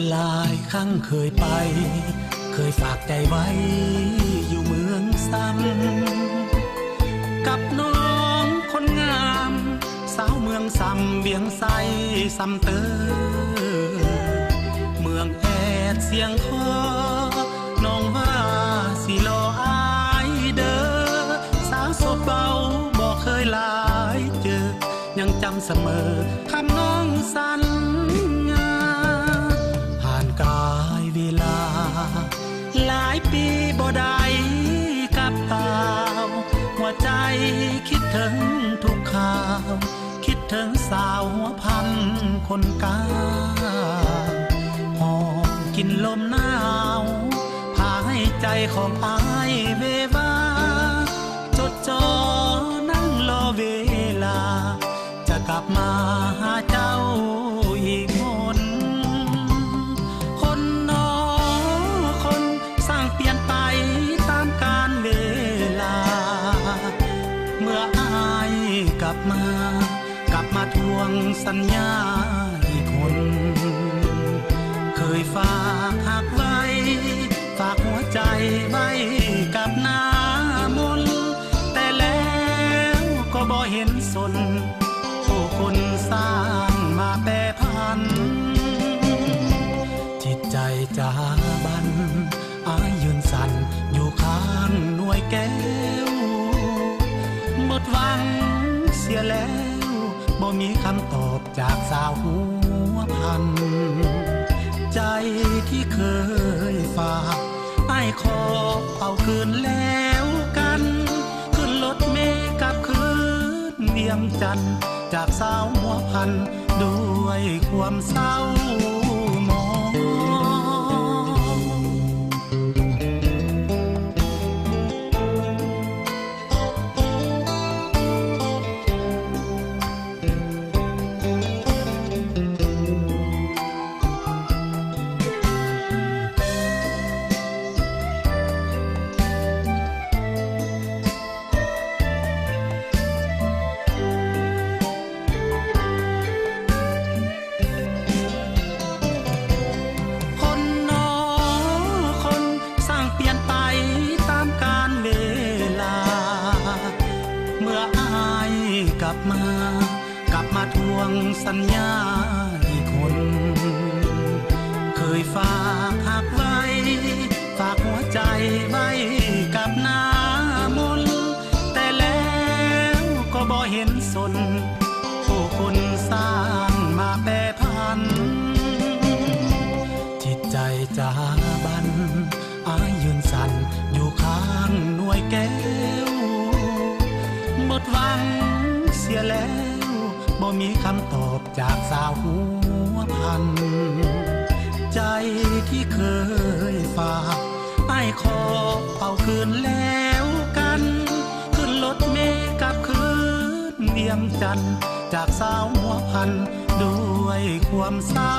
หลายครั้งเคยไปเคยฝากใจไว้อยู่เมืองซ้ำกับน้องคนงามสาวเมืองซ้ำเวียงไซซ้ำเตอเมืองแอดเสียงคอน้องว่าสิรออายเด้อสาวโสดเบาบอกเคยหลายเจอยังจำเสมอคำน้องสัญญาผ่านกายเวลาหลายปีบ่ได้กลับตาวหัวใจคิดถึงทุกข่าวคิดถึงสาวหัวพันคนกาหอมกินลมหนาวพาให้ใจของอายเววาจดจ่อนั่งรอเวลาจะกลับมาหาเจ้าอีกคนคนนอคนสร้างเปลี่ยนไปตามกาลเวลาเมื่ออายกลับมาทวงสัญญาอีกคนเคยฝากหักไว้ฝากหัวใจไว้กับหน้ามนแต่แล้วก็บ่เห็นสนโอ้คนสร้างมาแปรพันจิตใจจาบันอายยืนสั่นอยู่ข้างหน่วยแก้วหมดหวังเสียแล้วบ่มีคำตอบจากสาวหัวพันใจที่เคยฝากไอ้ขอเอาคืนแล้วกันขึ้นรถเมล์กลับคืนเวียงจันทร์จากสาวหัวพันด้วยความเศร้าหมองกลับมาทวงสัญญาอีกคนเคยฝากหักไว้ฝากหัวใจไว้กับหน้ามนแต่แล้วก็บ่เห็นสนโอ้คนสร้างมาแปรพันจิตใจจาบันอายยืนสั่นอยู่ข้างหน่วยแก้วหมดหวังเสียแล้วบ่มีคำตอบจากสาวหัวพันใจที่เคยฝากไอ้ขอเอาคืนแล้วกันขึ้นรถเมล์กลับคืนเวียงจันทร์จากสาวหัวพันด้วยความเศร้า